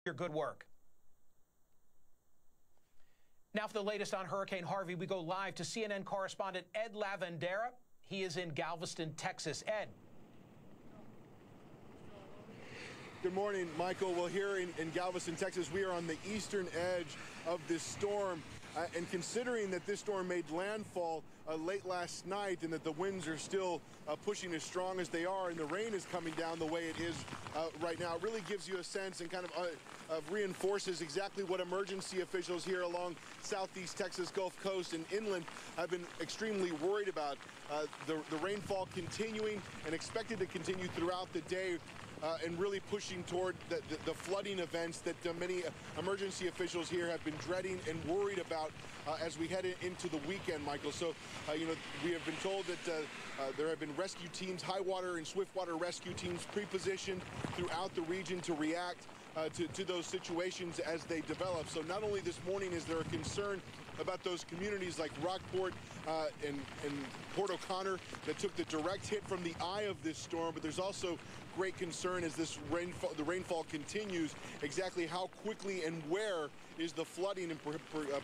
your good work. Now for the latest on Hurricane Harvey, we go live to CNN correspondent Ed Lavandera. He is in Galveston, Texas. Ed. Good morning, Michael. Well, here in Galveston, Texas, we are on the eastern edge of this storm. And considering that this storm made landfall late last night and that the winds are still pushing as strong as they are and the rain is coming down the way it is right now, it really gives you a sense and kind of reinforces exactly what emergency officials here along southeast Texas Gulf Coast and inland have been extremely worried about. The rainfall continuing and expected to continue throughout the day. And really pushing toward the flooding events that many emergency officials here have been dreading and worried about as we head into the weekend, Michael. So, we have been told that there have been rescue teams, high water and swift water rescue teams pre-positioned throughout the region to react to those situations as they develop. So not only this morning is there a concern about those communities like Rockport and Port O'Connor that took the direct hit from the eye of this storm, but there's also great concern as the rainfall continues, exactly how quickly and where is the flooding and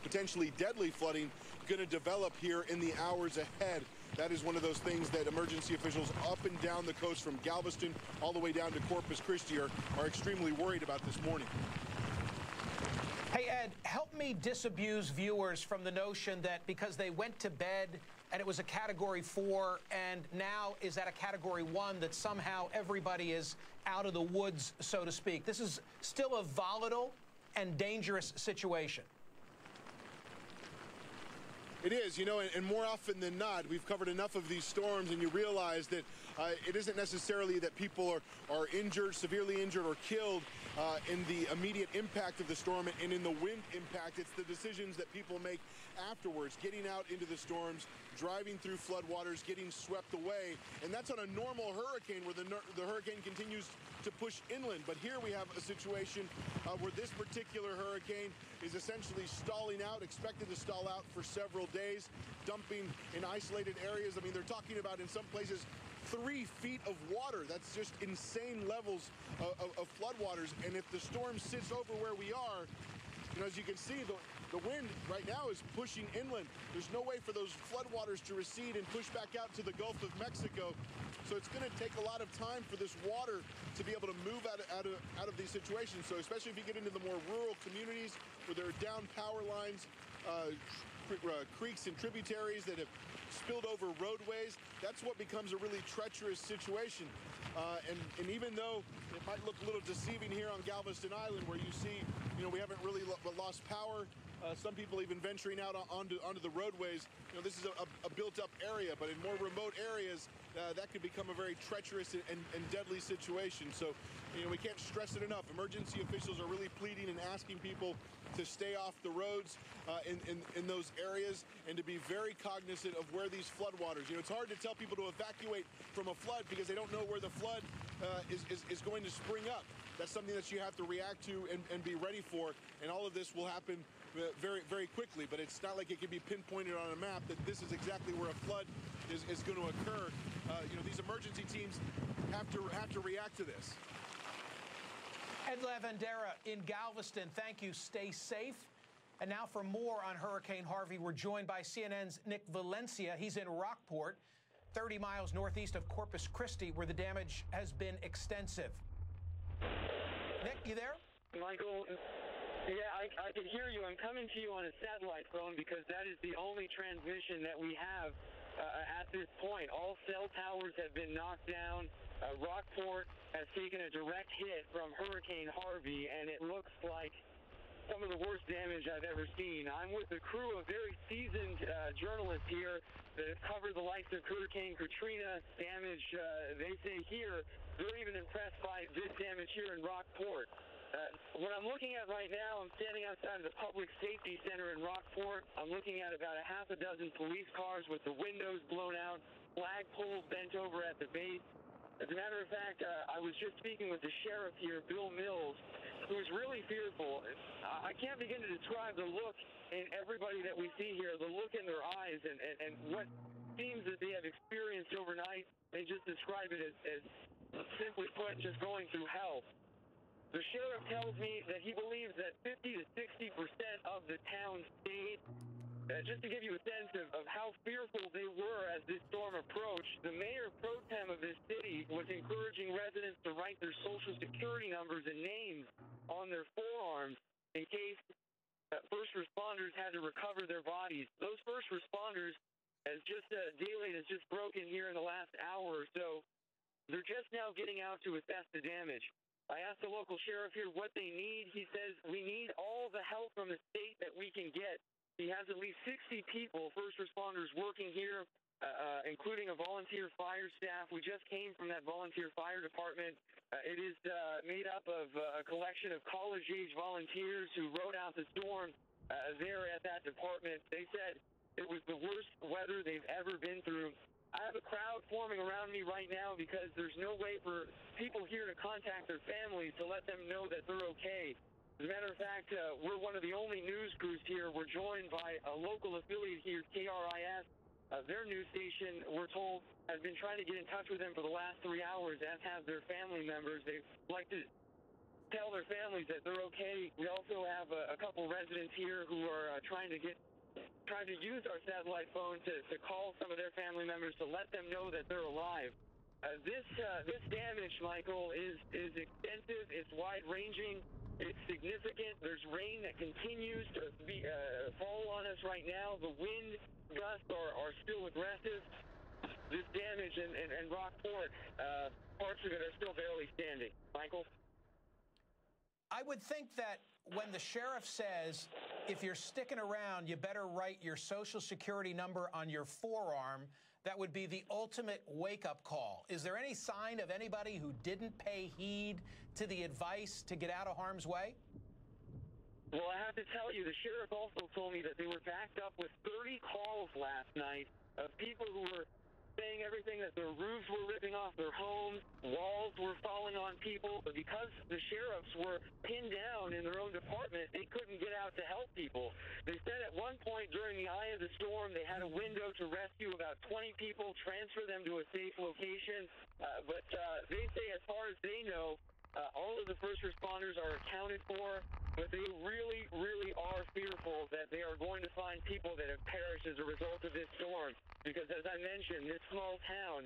potentially deadly flooding going to develop here in the hours ahead. That is one of those things that emergency officials up and down the coast from Galveston all the way down to Corpus Christi are extremely worried about this morning. Hey, Ed, help me disabuse viewers from the notion that because they went to bed and it was a Category 4 and now is at a Category 1 that somehow everybody is out of the woods, so to speak. This is still a volatile and dangerous situation. It is, and more often than not, we've covered enough of these storms and you realize that it isn't necessarily that people are injured, severely injured or killed in the immediate impact of the storm and in the wind impact. It's the decisions that people make afterwards, getting out into the storms, driving through floodwaters, getting swept away. And that's on a normal hurricane where the hurricane continues to push inland. But here we have a situation where this particular hurricane is essentially stalling out, expected to stall out for several days, dumping in isolated areas. I mean, they're talking about in some places 3 feet of water. That's just insane levels of floodwaters. And if the storm sits over where we are, as you can see, the wind right now is pushing inland. There's no way for those floodwaters to recede and push back out to the Gulf of Mexico. So it's going to take a lot of time for this water to be able to move out of these situations. So especially if you get into the more rural communities where there are down power lines, creeks and tributaries that have spilled over roadways, that's what becomes a really treacherous situation. And even though it might look a little deceiving here on Galveston Island, where you see, we haven't really lost power, some people even venturing out onto the roadways, this is a built-up area, but in more remote areas, that could become a very treacherous and deadly situation. So, we can't stress it enough. Emergency officials are really pleading and asking people to stay off the roads in those areas and to be very cognizant of where these floodwaters. It's hard to tell people to evacuate from a flood because they don't know where the flood is going to spring up. That's something that you have to react to and be ready for. And all of this will happen very, very quickly. But it's not like it can be pinpointed on a map that this is exactly where a flood is going to occur. These emergency teams have to react to this. Ed Lavandera in Galveston, thank you. Stay safe. And now for more on Hurricane Harvey, we're joined by CNN's Nick Valencia. He's in Rockport, 30 miles northeast of Corpus Christi, where the damage has been extensive. Nick, you there? Michael, yeah, I can hear you. I'm coming to you on a satellite phone because that is the only transmission that we have at this point. All cell towers have been knocked down. Rockport has taken a direct hit from Hurricane Harvey, and it looks like some of the worst damage I've ever seen. I'm with a crew of very seasoned journalists here that have covered the likes of Hurricane Katrina damage. They say here they're even impressed by this damage here in Rockport. What I'm looking at right now, I'm standing outside of the Public Safety Center in Rockport. I'm looking at about a half a dozen police cars with the windows blown out, flagpoles bent over at the base. As a matter of fact, I was just speaking with the sheriff here, Bill Mills, who is really fearful. I can't begin to describe the look in everybody that we see here, the look in their eyes, and what seems that they have experienced overnight. They just describe it as simply put, just going through hell. The sheriff tells me that he believes that 50 to 60% of the town stayed. Just to give you a sense of how fearful they were as this storm approached, the mayor pro tem of this city was encouraging residents to write their social security numbers and names on their forearms in case first responders had to recover their bodies. Those first responders, as just daylight has just broken here in the last hour or so, they're just now getting out to assess the damage. I asked the local sheriff here what they need. He says, we need all the help from the state that we can get. He has at least 60 people, first responders, working here, including a volunteer fire staff. We just came from that volunteer fire department. It is made up of a collection of college-age volunteers who rode out the storm there at that department. They said it was the worst weather they've ever been through. I have a crowd forming around me right now because there's no way for people here to contact their families to let them know that they're okay. As a matter of fact, we're one of the only news crews here. We're joined by a local affiliate here, KRIS. Their news station, we're told, has been trying to get in touch with them for the last 3 hours, as have their family members. They like to tell their families that they're okay. We also have a couple residents here who are trying to use our satellite phone to call some of their family members to let them know that they're alive. This damage, Michael, is extensive. It's wide-ranging. It's significant. There's rain that continues to fall on us right now. The wind gusts are still aggressive. This damage in Rockport, parts of it are still barely standing. Michael? I would think that when the sheriff says, if you're sticking around, you better write your Social Security number on your forearm, that would be the ultimate wake-up call. Is there any sign of anybody who didn't pay heed to the advice to get out of harm's way? Well, I have to tell you, the sheriff also told me that they were backed up with 30 calls last night of people who were saying everything, that their roofs were ripping off their homes, walls were falling on people, but because the sheriffs were pinned down in their own department, they couldn't get out to help people. They said at one point during the eye of the storm, they had a window to rescue about 20 people, transfer them to a safe location, but they say as far as they know, all of the first responders are accounted for, but they really, really are fearful that they are going to find people that have perished as a result of this storm. Because as I mentioned, this small town,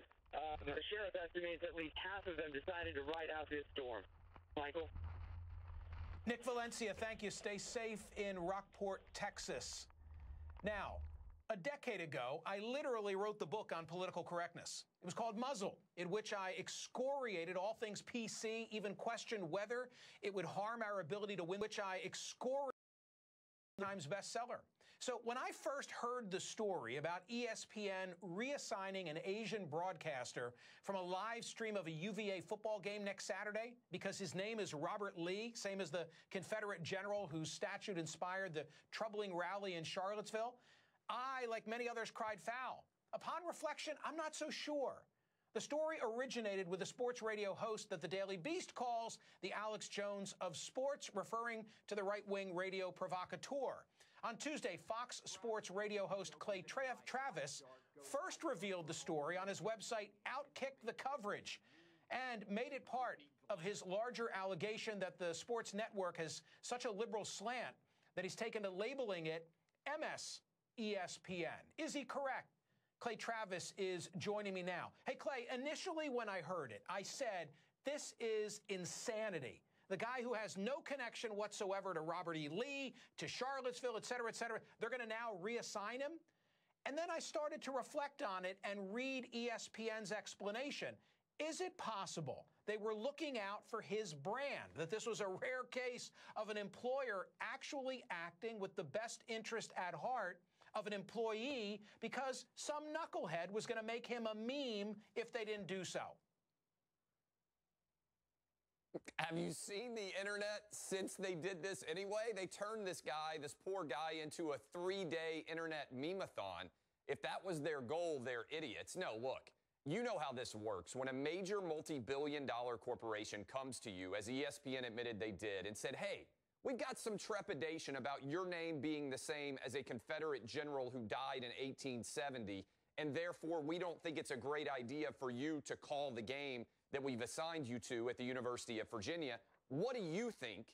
the sheriff estimates at least half of them decided to ride out this storm. Michael? Nick Valencia, thank you. Stay safe in Rockport, Texas. Now, a decade ago, I literally wrote the book on political correctness. It was called Muzzle, in which I excoriated all things PC, even questioned whether it would harm our ability to win, which I excoriated Times bestseller. So when I first heard the story about ESPN reassigning an Asian broadcaster from a live stream of a UVA football game next Saturday because his name is Robert Lee, same as the Confederate general whose statue inspired the troubling rally in Charlottesville, I, like many others, cried foul. Upon reflection, I'm not so sure. The story originated with a sports radio host that the Daily Beast calls the Alex Jones of sports, referring to the right-wing radio provocateur. On Tuesday, Fox Sports radio host Clay Travis first revealed the story on his website, Outkick the Coverage, and made it part of his larger allegation that the sports network has such a liberal slant that he's taken to labeling it MS ESPN. Is he correct? Clay Travis is joining me now. Hey, Clay, initially when I heard it, I said, this is insanity. The guy who has no connection whatsoever to Robert E. Lee, to Charlottesville, et cetera, they're going to now reassign him? And then I started to reflect on it and read ESPN's explanation. Is it possible they were looking out for his brand, that this was a rare case of an employer actually acting with the best interest at heart of an employee because some knucklehead was going to make him a meme if they didn't do so? Have you seen the internet since they did this anyway? They turned this poor guy, into a 3-day internet meme-a-thon. If that was their goal, they're idiots. No, look, you know how this works. When a major multi-billion-dollar corporation comes to you, as ESPN admitted they did, and said, hey, we've got some trepidation about your name being the same as a Confederate general who died in 1870, and therefore we don't think it's a great idea for you to call the game that we've assigned you to at the University of Virginia. what do you think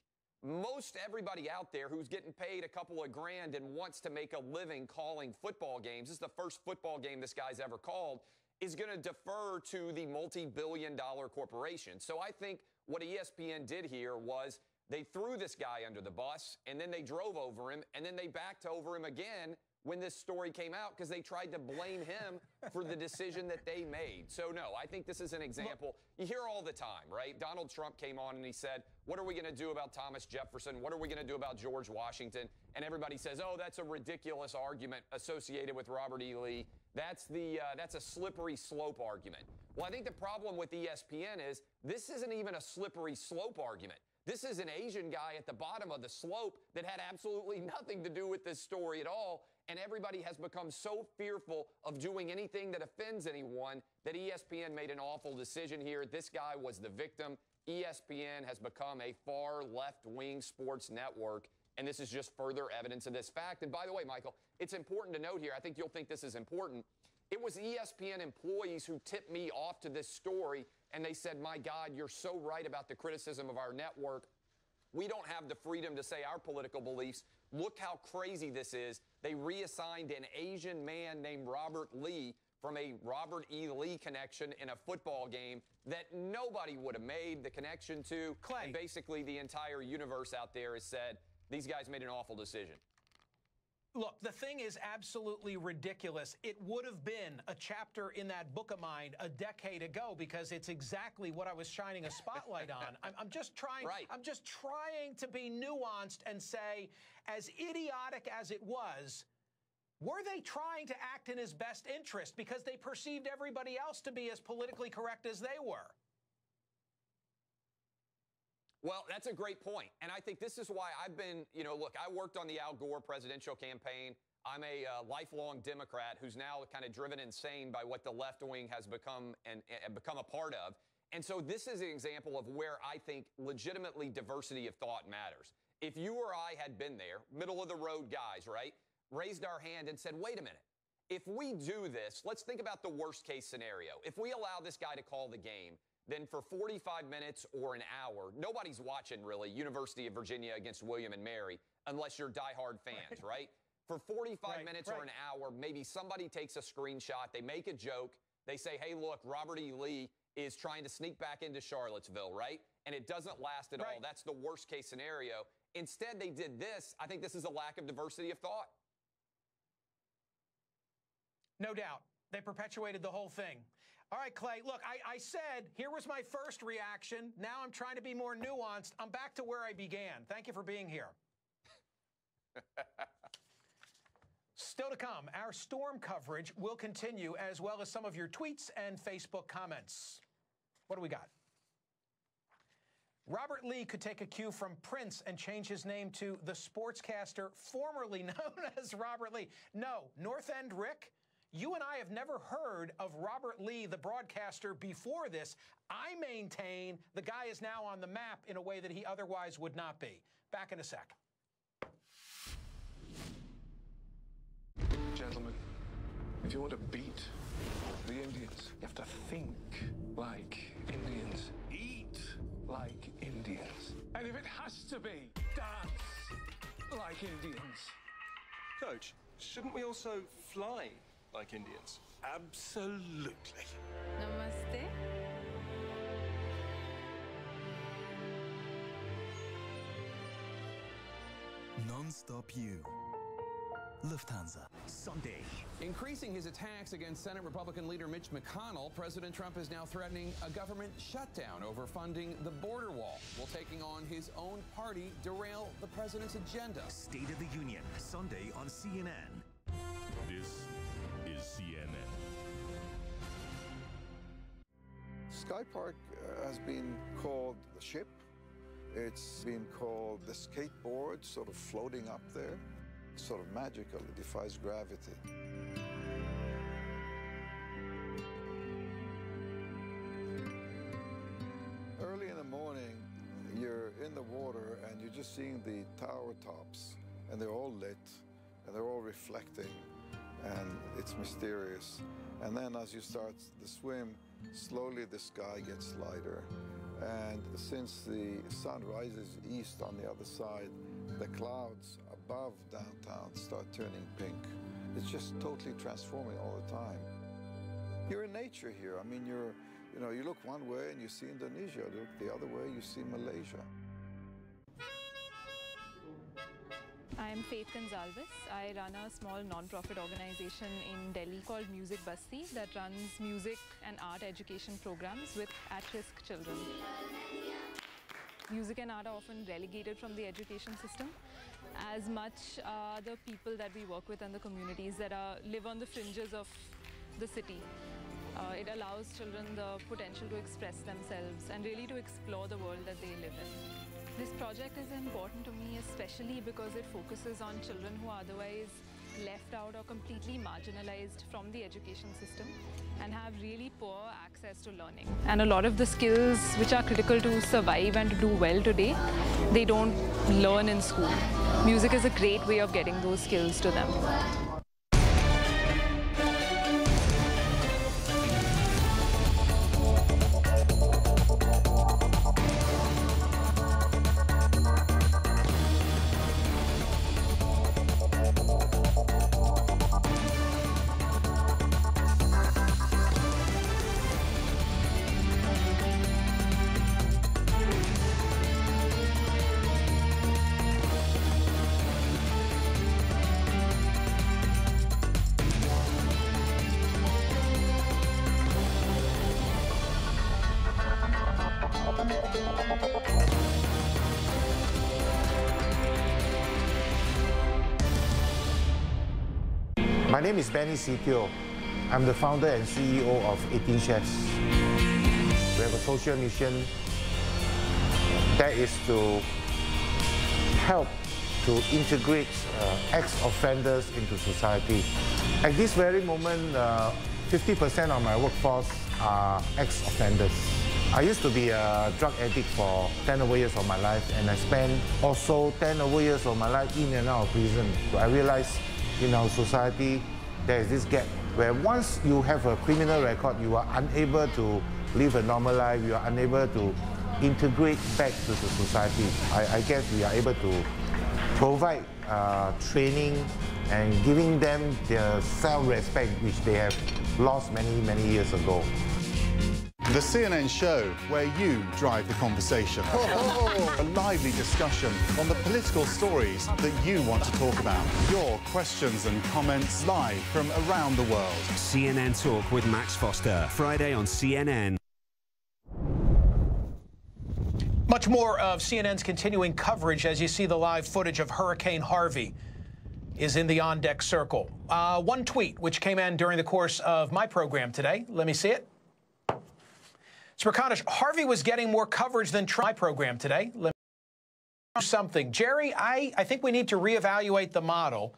most everybody out there who's getting paid a couple of grand and wants to make a living calling football games, this is the first football game this guy's ever called, is going to defer to the multi-billion-dollar corporation? So I think what ESPN did here was they threw this guy under the bus, and then they drove over him, and then they backed over him again when this story came out because they tried to blame him for the decision that they made. So, no, I think this is an example. You hear all the time, right? Donald Trump came on and he said, what are we going to do about Thomas Jefferson? What are we going to do about George Washington? And everybody says, oh, that's a ridiculous argument associated with Robert E. Lee. That's a slippery slope argument. Well, I think the problem with ESPN is this isn't even a slippery slope argument. This is an Asian guy at the bottom of the slope that had absolutely nothing to do with this story at all. And everybody has become so fearful of doing anything that offends anyone that ESPN made an awful decision here. This guy was the victim. ESPN has become a far left-wing sports network, and this is just further evidence of this fact. And by the way, Michael, it's important to note here, I think you'll think this is important, it was ESPN employees who tipped me off to this story, and they said, my God, you're so right about the criticism of our network. We don't have the freedom to say our political beliefs. Look how crazy this is. They reassigned an Asian man named Robert Lee from a Robert E. Lee connection in a football game that nobody would have made the connection to. Clay. And basically the entire universe out there has said, these guys made an awful decision. Look, the thing is absolutely ridiculous. It would have been a chapter in that book of mine a decade ago because it's exactly what I was shining a spotlight on. I'm just trying. Right. I'm just trying to be nuanced and say, as idiotic as it was, were they trying to act in his best interest because they perceived everybody else to be as politically correct as they were? Well, that's a great point. And I think this is why I've been, look, I worked on the Al Gore presidential campaign. I'm a lifelong Democrat who's now kind of driven insane by what the left wing has become and become a part of. And so this is an example of where I think legitimately diversity of thought matters. If you or I had been there, middle of the road guys, right, raised our hand and said, wait a minute, if we do this, let's think about the worst case scenario. If we allow this guy to call the game, then for 45 minutes or an hour, nobody's watching really University of Virginia against William and Mary unless you're diehard fans, right? For 45 minutes or an hour, maybe somebody takes a screenshot, they make a joke, they say, hey, look, Robert E. Lee is trying to sneak back into Charlottesville, right? And it doesn't last at all. That's the worst case scenario. Instead, they did this. I think this is a lack of diversity of thought. No doubt. They perpetuated the whole thing. All right, Clay, look, I said here was my first reaction. Now I'm trying to be more nuanced. I'm back to where I began. Thank you for being here. Still to come, our storm coverage will continue, as well as some of your tweets and Facebook comments. What do we got? Robert Lee could take a cue from Prince and change his name to the sportscaster formerly known as Robert Lee. No, North End Rick, you and I have never heard of Robert Lee, the broadcaster, before this. I maintain the guy is now on the map in a way that he otherwise would not be. Back in a sec. Gentlemen, if you want to beat the Indians, you have to think like Indians, eat like Indians, and if it has to be, dance like Indians. Coach, shouldn't we also fly like Indians? Absolutely. Namaste. Non-stop you. Lufthansa. Sunday. Increasing his attacks against Senate Republican leader Mitch McConnell, President Trump is now threatening a government shutdown over funding the border wall, while taking on his own party derail the president's agenda. State of the Union, Sunday on CNN. This is CNN. Sky Park has been called the ship. It's been called the skateboard, sort of floating up there. Sort of magical, it defies gravity. Early in the morning, you're in the water and you're just seeing the tower tops, and they're all lit, and they're all reflecting, and it's mysterious. And then as you start the swim, slowly the sky gets lighter, And since the sun rises east on the other side, the clouds above downtown start turning pink. It's just totally transforming all the time. You're in nature here. I mean, you look one way and you see Indonesia. You look the other way, you see Malaysia. I'm Faith Gonzalez. I run a small non-profit organization in Delhi called Music Basti that runs music and art education programs with at-risk children. Music and art are often relegated from the education system. As much the people that we work with and the communities that live on the fringes of the city. It allows children the potential to express themselves and really to explore the world that they live in. This project is important to me especially because it focuses on children who are otherwise left out or completely marginalized from the education system and have really poor access to learning. And a lot of the skills which are critical to survive and to do well today, they don't learn in school. Music is a great way of getting those skills to them. My name is Benny Sitio. I'm the founder and CEO of 18 Chefs. We have a social mission that is to help to integrate ex-offenders into society. At this very moment, 50% of my workforce are ex-offenders. I used to be a drug addict for 10 over years of my life, and I spent also 10 over years of my life in and out of prison. So I realized in our society, there is this gap where once you have a criminal record, you are unable to live a normal life, you are unable to integrate back to the society. I guess we are able to provide training and giving them their self-respect, which they have lost many, many years ago. The CNN show where you drive the conversation. A lively discussion on the political stories that you want to talk about. Your questions and comments live from around the world. CNN Talk with Max Foster, Friday on CNN. Much more of CNN's continuing coverage as you see the live footage of Hurricane Harvey is in the on-deck circle. One tweet which came in during the course of my program today. Let me see it. Smerconish, Harvey was getting more coverage than Trump. My program today. Let me do something. Jerry, I think we need to reevaluate the model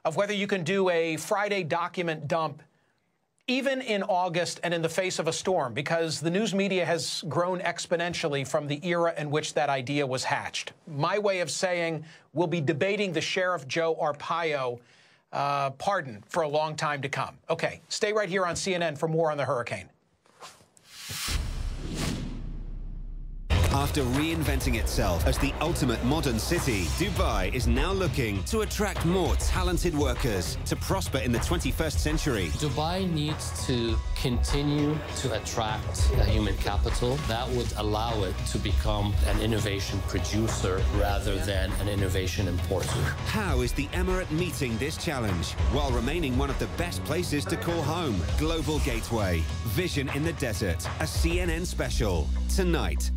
of whether you can do a Friday document dump even in August and in the face of a storm, because the news media has grown exponentially from the era in which that idea was hatched. My way of saying we'll be debating the Sheriff Joe Arpaio pardon for a long time to come. Okay, stay right here on CNN for more on the hurricane. After reinventing itself as the ultimate modern city, Dubai is now looking to attract more talented workers to prosper in the 21st century. Dubai needs to continue to attract human capital that would allow it to become an innovation producer rather than an innovation importer. How is the Emirate meeting this challenge while remaining one of the best places to call home? Global Gateway, Vision in the Desert, a CNN special, tonight.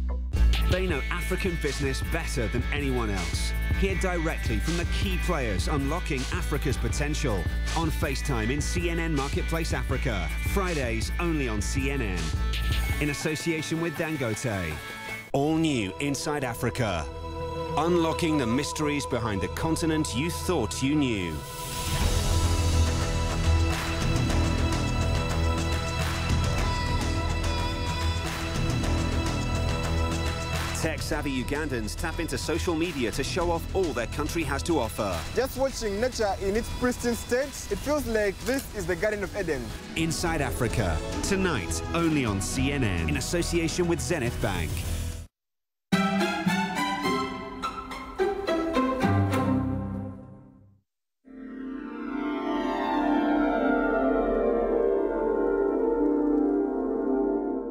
They know African business better than anyone else. Hear directly from the key players unlocking Africa's potential on FaceTime in CNN Marketplace Africa. Fridays only on CNN. In association with Dangote. All new Inside Africa. Unlocking the mysteries behind the continent you thought you knew. Tech-savvy Ugandans tap into social media to show off all their country has to offer. Just watching nature in its pristine state, it feels like this is the Garden of Eden. Inside Africa, tonight only on CNN, in association with Zenith Bank.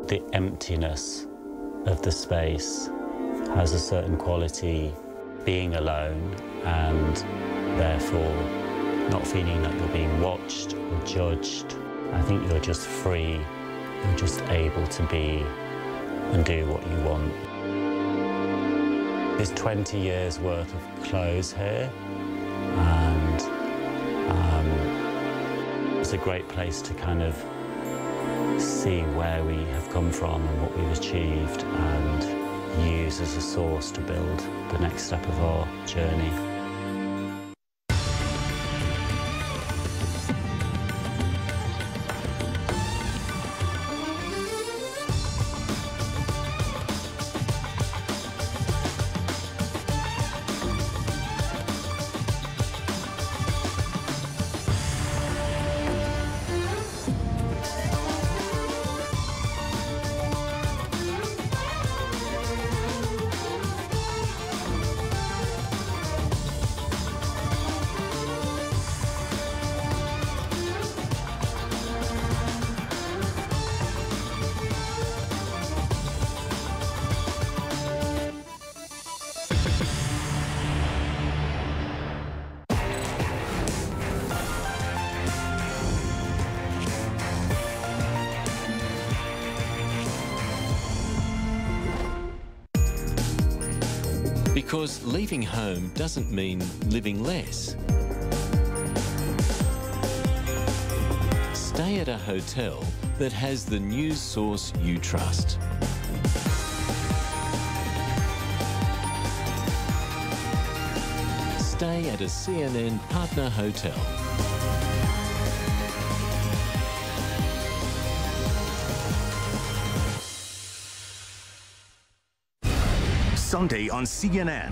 the emptiness of the space has a certain quality, being alone and therefore not feeling that you're being watched or judged. I think you're just free, you're just able to be and do what you want. There's 20 years worth of clothes here, and it's a great place to kind of see where we have come from and what we've achieved, and use as a source to build the next step of our journey. Because leaving home doesn't mean living less. Stay at a hotel that has the news source you trust. Stay at a CNN partner hotel. Sunday on CNN.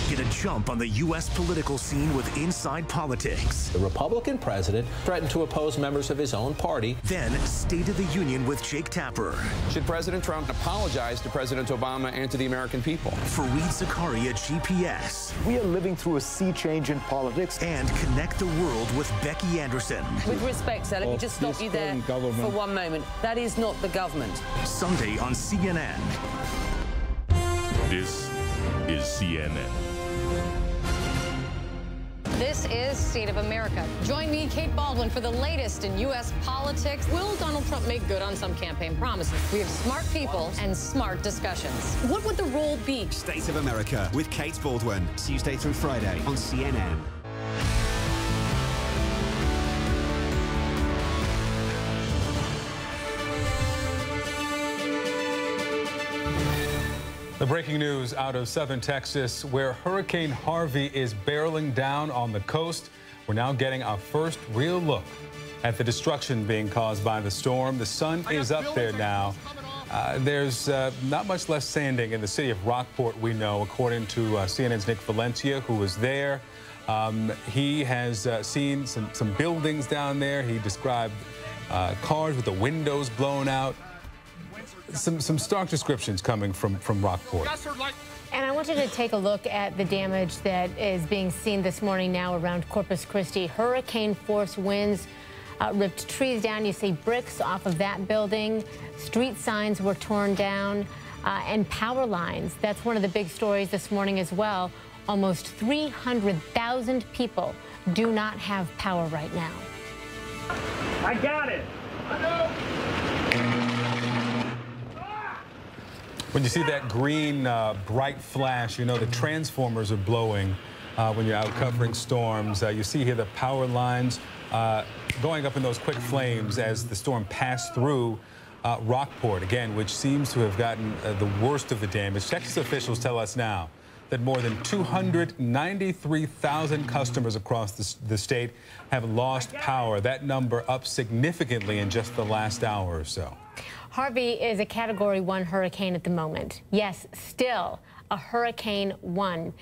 Get a jump on the U.S. political scene with Inside Politics. The Republican president threatened to oppose members of his own party. Then State of the Union with Jake Tapper. Should President Trump apologize to President Obama and to the American people? Fareed Zakaria, GPS. We are living through a sea change in politics. And Connect the World with Becky Anderson. With respect, sir, let me just stop you there for one moment. That is not the government. Sunday on CNN. This is CNN. This is State of America. Join me, Kate Baldwin, for the latest in U.S. politics. Will Donald Trump make good on some campaign promises? We have smart people and smart discussions. What would the role be? State of America with Kate Baldwin, Tuesday through Friday on CNN. The breaking news out of southern Texas, where Hurricane Harvey is barreling down on the coast. We're now getting our first real look at the destruction being caused by the storm. The sun is up there now. There's not much left standing in the city of Rockport, we know, according to CNN's Nick Valencia, who was there. He has seen some buildings down there. He described cars with the windows blown out. Some stark descriptions coming from Rockport. And I want you to take a look at the damage that is being seen this morning now around Corpus Christi. Hurricane force winds ripped trees down. You see bricks off of that building. Street signs were torn down and power lines. That's one of the big stories this morning as well. Almost 300,000 people do not have power right now. I got it. I know. When you see that green, bright flash, you know the transformers are blowing when you're out covering storms. You see here the power lines going up in those quick flames as the storm passed through Rockport, again, which seems to have gotten the worst of the damage. Texas officials tell us now that more than 293,000 customers across the state have lost power. That number up significantly in just the last hour or so. Harvey is a Category 1 hurricane at the moment. Yes, still a Hurricane 1,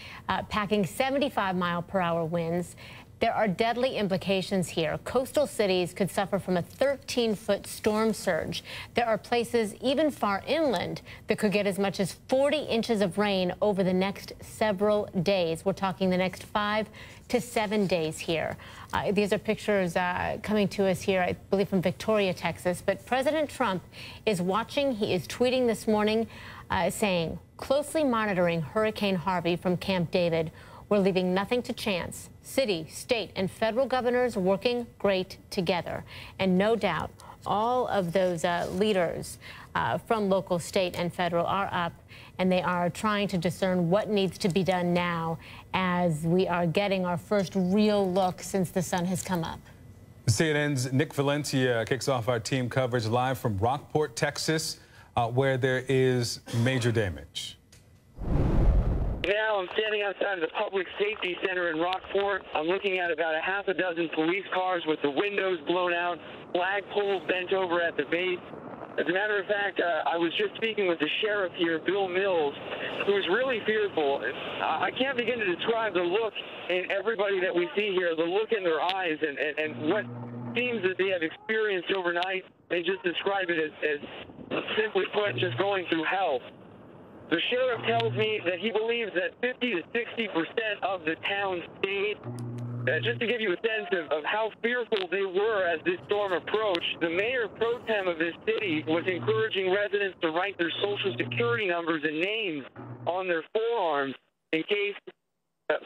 packing 75-mile-per-hour winds. There are deadly implications here. Coastal cities could suffer from a 13-foot storm surge. There are places even far inland that could get as much as 40 inches of rain over the next several days. We're talking the next 5 to 7 days here. These are pictures coming to us here, I believe, from Victoria, Texas. But President Trump is watching. He is tweeting this morning saying, closely monitoring Hurricane Harvey from Camp David. We're leaving nothing to chance. City, state, and federal governors working great together. And no doubt, all of those leaders from local, state, and federal are up, and they are trying to discern what needs to be done now as we are getting our first real look since the sun has come up. CNN's Nick Valencia kicks off our team coverage live from Rockport, Texas, where there is major damage. Now I'm standing outside of the Public Safety Center in Rockport. I'm looking at about a half a dozen police cars with the windows blown out, flagpoles bent over at the base. As a matter of fact, I was just speaking with the sheriff here, Bill Mills, who is really fearful. I can't begin to describe the look in everybody that we see here, the look in their eyes, and what seems that they have experienced overnight. They just describe it as simply put, just going through hell. The sheriff tells me that he believes that 50 to 60% of the town stayed. Just to give you a sense of how fearful they were as this storm approached, the mayor pro tem of this city was encouraging residents to write their social security numbers and names on their forearms in case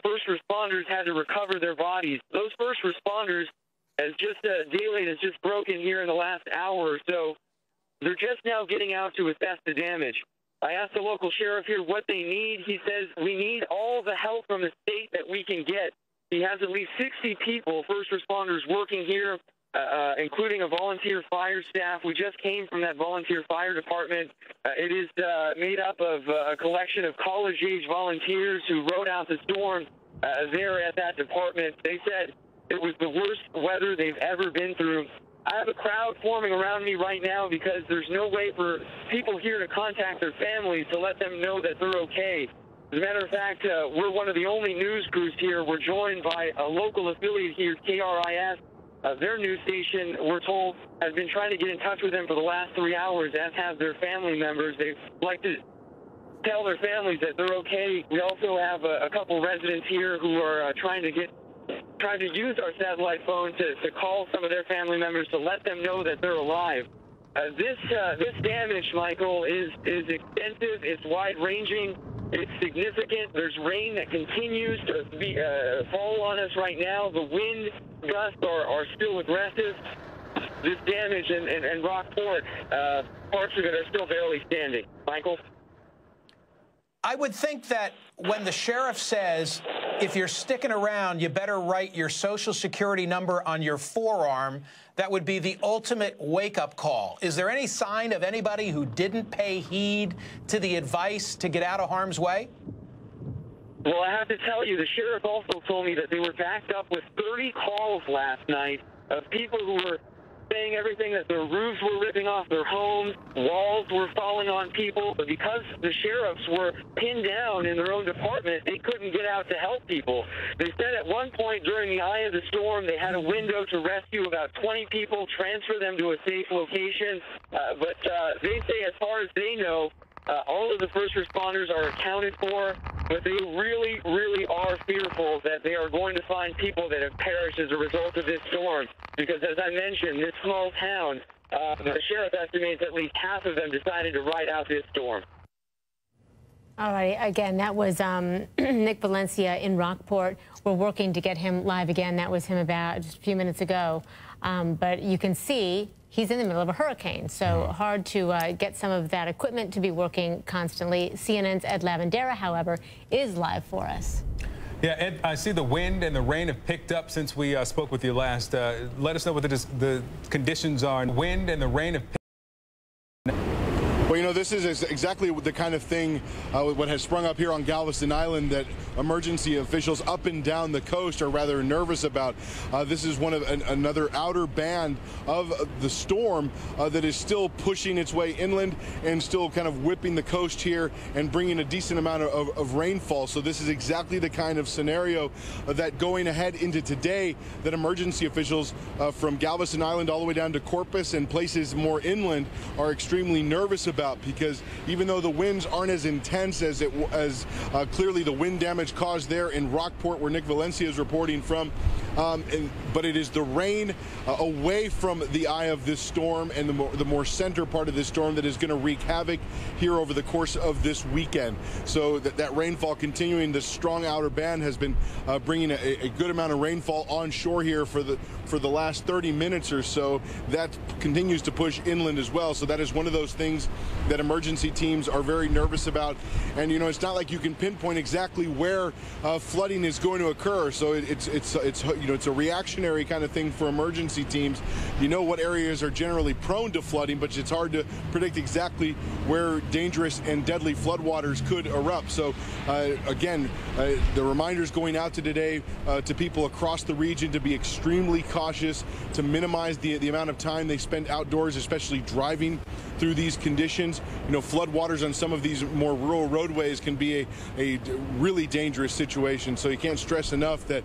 first responders had to recover their bodies. Those first responders, as just daylight has just broken here in the last hour or so, they're just now getting out to assess the damage. I asked the local sheriff here what they need. He says, we need all the help from the state that we can get. He has at least 60 people, first responders, working here, including a volunteer fire staff. We just came from that volunteer fire department. It is made up of a collection of college-age volunteers who rode out the storm there at that department. They said it was the worst weather they've ever been through. I have a crowd forming around me right now because there's no way for people here to contact their families to let them know that they're okay. As a matter of fact, we're one of the only news crews here. We're joined by a local affiliate here, KRIS. Their news station, we're told, has been trying to get in touch with them for the last 3 hours, as have their family members. They'd like to tell their families that they're okay. We also have a couple residents here who are trying to use our satellite phone to call some of their family members to let them know that they're alive. This damage, Michael, is extensive. It's wide-ranging. It's significant. There's rain that continues to fall on us right now. The wind gusts are still aggressive. This damage in Rockport, parts of it are still barely standing. Michael? I would think that when the sheriff says, if you're sticking around, you better write your Social Security number on your forearm, that would be the ultimate wake-up call. Is there any sign of anybody who didn't pay heed to the advice to get out of harm's way? Well, I have to tell you, the sheriff also told me that they were backed up with 30 calls last night of people who were saying everything, that their roofs were ripping off their homes, walls were falling on people. But because the sheriffs were pinned down in their own department, they couldn't get out to help people. They said at one point during the eye of the storm, they had a window to rescue about 20 people, transfer them to a safe location. But they say, as far as they know, all of the first responders are accounted for, but they really, really are fearful that they are going to find people that have perished as a result of this storm. Because, as I mentioned, this small town, the sheriff estimates at least half of them decided to ride out this storm. All right. Again, that was Nick Valencia in Rockport. We're working to get him live again. That was him about just a few minutes ago. But you can see he's in the middle of a hurricane, so hard to get some of that equipment to be working constantly. CNN's Ed Lavandera, however, is live for us. Yeah, Ed, I see the wind and the rain have picked up since we spoke with you last. Let us know what the conditions are. Wind and the rain have picked up. Well, you know, this this is exactly the kind of thing what has sprung up here on Galveston Island that emergency officials up and down the coast are rather nervous about. This is one of another outer band of the storm that is still pushing its way inland and still kind of whipping the coast here and bringing a decent amount of rainfall. So this is exactly the kind of scenario that going ahead into today that emergency officials from Galveston Island all the way down to Corpus and places more inland are extremely nervous about, because even though the winds aren't as intense as clearly the wind damage caused there in Rockport, where Nick Valencia is reporting from, but it is the rain away from the eye of this storm and the more center part of this storm that is going to wreak havoc here over the course of this weekend. So that rainfall continuing, the strong outer band has been bringing a good amount of rainfall onshore here for the last 30 minutes or so. That continues to push inland as well. So that is one of those things that emergency teams are very nervous about. And you know, it's not like you can pinpoint exactly where flooding is going to occur. So it's a reactionary kind of thing for emergency teams. You know what areas are generally prone to flooding, but it's hard to predict exactly where dangerous and deadly floodwaters could erupt. So again, the reminders going out today to people across the region to be extremely cautious, to minimize the amount of time they spend outdoors, especially driving through these conditions. You know, floodwaters on some of these more rural roadways can be a really dangerous situation. So you can't stress enough that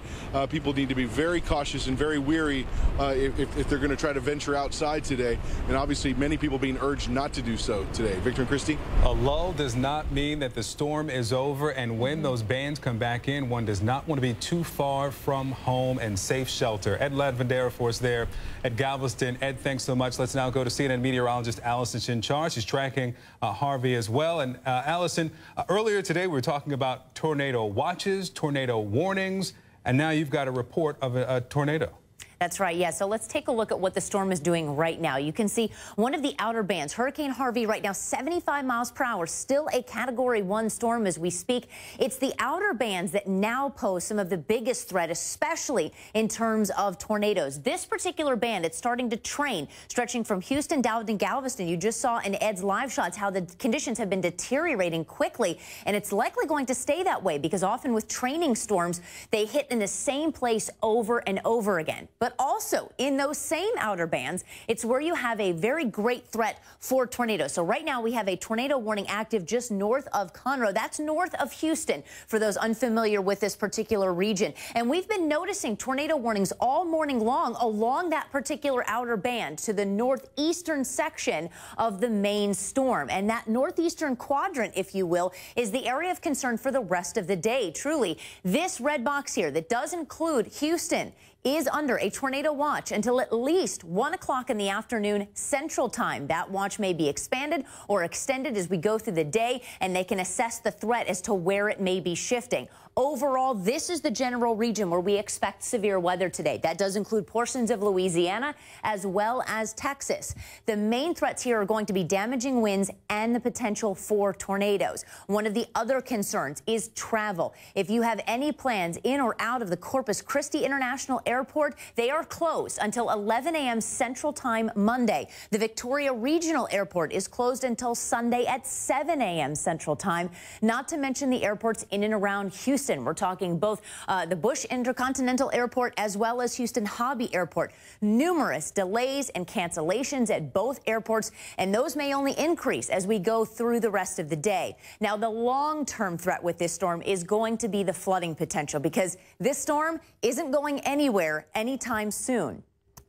people need to be very cautious and very wary if they're going to try to venture outside today. And obviously many people being urged not to do so today. Victor and Christy? A lull does not mean that the storm is over, and when those bands come back in, one does not want to be too far from home and safe shelter. Ed Ladvendera for us there at Galveston. Ed, thanks so much. Let's now go to CNN meteorologist Allison Chinchard. She's tracking Harvey as well. And Allison, earlier today we were talking about tornado watches, tornado warnings, and now you've got a report of a tornado. That's right, yeah. So let's take a look at what the storm is doing right now. You can see one of the outer bands, Hurricane Harvey, right now 75 miles per hour, still a Category 1 storm as we speak. It's the outer bands that now pose some of the biggest threat, especially in terms of tornadoes. This particular band, it's starting to train, stretching from Houston down to Galveston. You just saw in Ed's live shots how the conditions have been deteriorating quickly, and it's likely going to stay that way because often with training storms, they hit in the same place over and over again. But also in those same outer bands, it's where you have a very great threat for tornadoes. So right now we have a tornado warning active just north of Conroe. That's north of Houston for those unfamiliar with this particular region. And we've been noticing tornado warnings all morning long along that particular outer band to the northeastern section of the main storm. And that northeastern quadrant, if you will, is the area of concern for the rest of the day. Truly, this red box here that does include Houston is under a tornado watch until at least 1 o'clock in the afternoon Central Time. That watch may be expanded or extended as we go through the day, and they can assess the threat as to where it may be shifting. Overall, this is the general region where we expect severe weather today. That does include portions of Louisiana as well as Texas. The main threats here are going to be damaging winds and the potential for tornadoes. One of the other concerns is travel. If you have any plans in or out of the Corpus Christi International Airport, they are closed until 11 a.m. Central Time Monday. The Victoria Regional Airport is closed until Sunday at 7 a.m. Central Time, not to mention the airports in and around Houston. We're talking both the Bush Intercontinental Airport as well as Houston Hobby Airport. Numerous delays and cancellations at both airports, and those may only increase as we go through the rest of the day. Now, the long-term threat with this storm is going to be the flooding potential, because this storm isn't going anywhere anytime soon.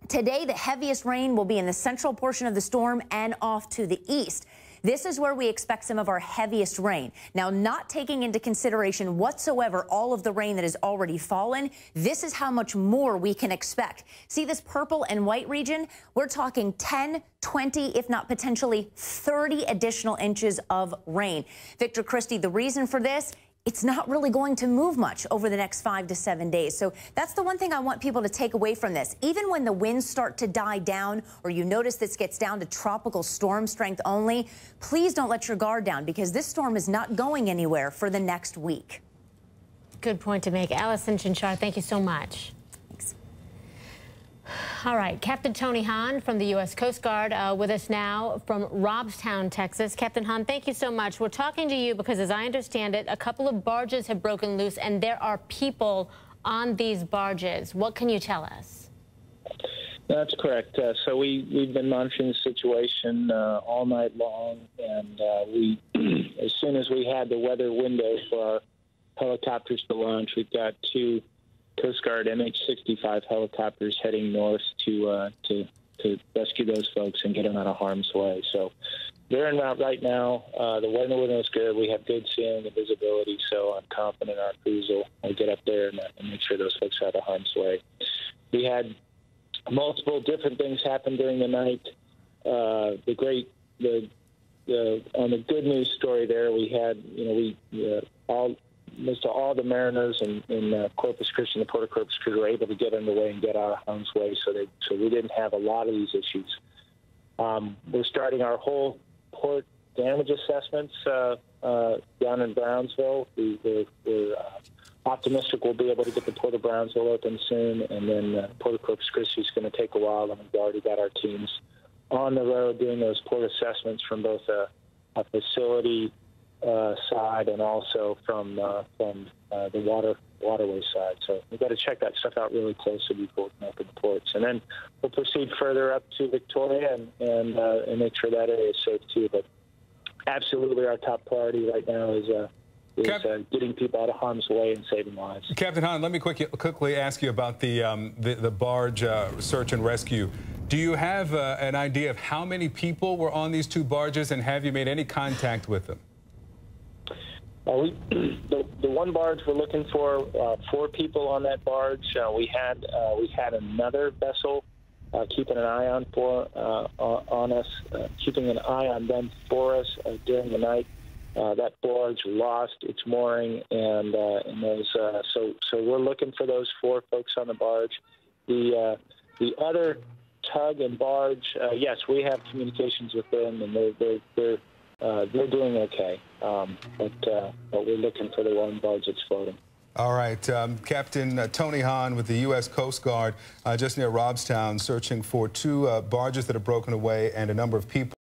Today, the heaviest rain will be in the central portion of the storm and off to the east. This is where we expect some of our heaviest rain. Now, not taking into consideration whatsoever all of the rain that has already fallen, this is how much more we can expect. See this purple and white region? We're talking 10, 20, if not potentially 30 additional inches of rain. Victor, Christy, the reason for this? It's not really going to move much over the next 5 to 7 days. So that's the one thing I want people to take away from this. Even when the winds start to die down, or you notice this gets down to tropical storm strength only, please don't let your guard down, because this storm is not going anywhere for the next week. Good point to make. Allison Chinchard, thank you so much. Thanks. All right, Captain Tony Hahn from the U.S. Coast Guard with us now from Robstown, Texas. Captain Hahn, thank you so much. We're talking to you because, as I understand it, a couple of barges have broken loose, and there are people on these barges. What can you tell us? That's correct. So we've been monitoring the situation all night long, and as soon as we had the weather window for our helicopters to launch, we've got 2 Coast Guard MH-65 helicopters heading north to rescue those folks and get them out of harm's way. So they're en route right now. The weather window is good. We have good seeing and visibility, so I'm confident our crews will get up there and make sure those folks are out of harm's way. We had multiple different things happen during the night. On the good news story there, we had, most of all the mariners in Corpus Christi and the Port of Corpus Christi were able to get underway and get out of harm's way, so we didn't have a lot of these issues. We're starting our whole port damage assessments down in Brownsville. We're optimistic we'll be able to get the Port of Brownsville open soon, and then Port of Corpus Christi is going to take a while, and we've already got our teams on the road doing those port assessments from both a facility side and also from the waterway side. So we've got to check that stuff out really closely before we can open the ports. And then we'll proceed further up to Victoria and make sure that area is safe too. But absolutely our top priority right now is getting people out of harm's way and saving lives. Captain Hahn, let me quickly ask you about the barge search and rescue. Do you have an idea of how many people were on these 2 barges, and have you made any contact with them? The one barge we're looking for 4 people on that barge. We had another vessel keeping an eye on us, keeping an eye on them for us during the night. That barge lost its mooring, and so we're looking for those 4 folks on the barge. The other tug and barge, yes, we have communications with them, and they're doing okay. But we're looking for the one barge that's floating. All right, Captain Tony Hahn with the U.S. Coast Guard just near Robstown, searching for 2 barges that have broken away and a number of people.